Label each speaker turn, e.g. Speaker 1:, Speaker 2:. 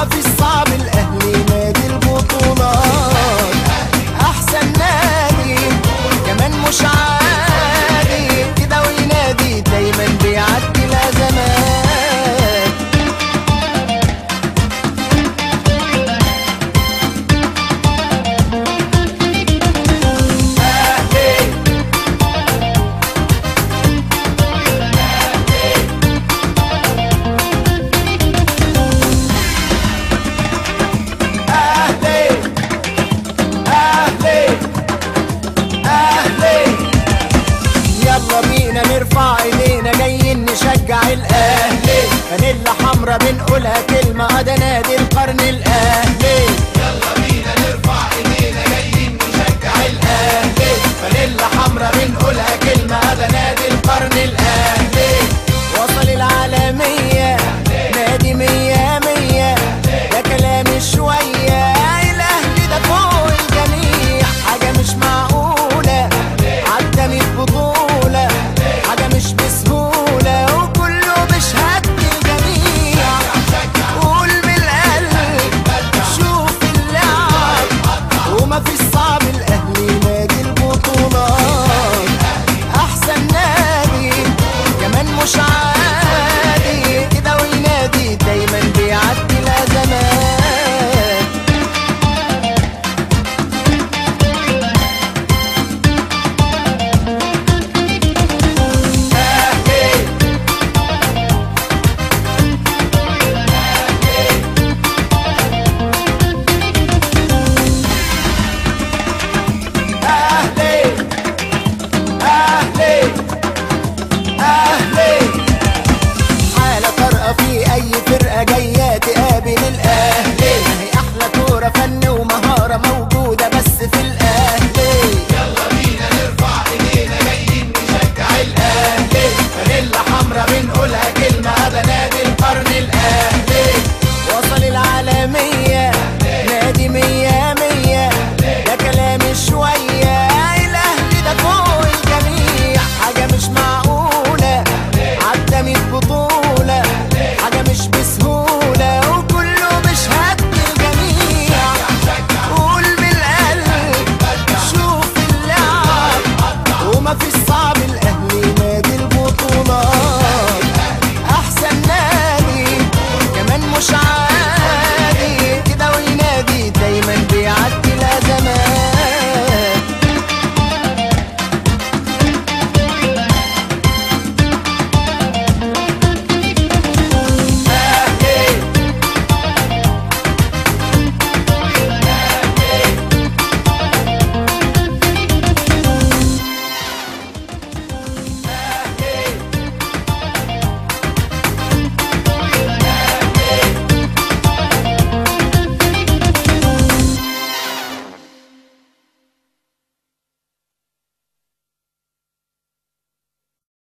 Speaker 1: مفيش صعب، الاهلي نادي البطولات، احسن نادي كمان مش عادي كده، وينادي دايما بيعدي الازمات. يلا بينا نرفع ايدينا جايين نشجع الاهلي، فانيلا حمرا بنقولها كلمة ده نادي القرن الاهلي.
Speaker 2: يلا بينا نرفع ايدينا جايين نشجع الاهلي،
Speaker 1: فانيلا حمرا بنقولها كلمة ده نادي القرن الاهلي.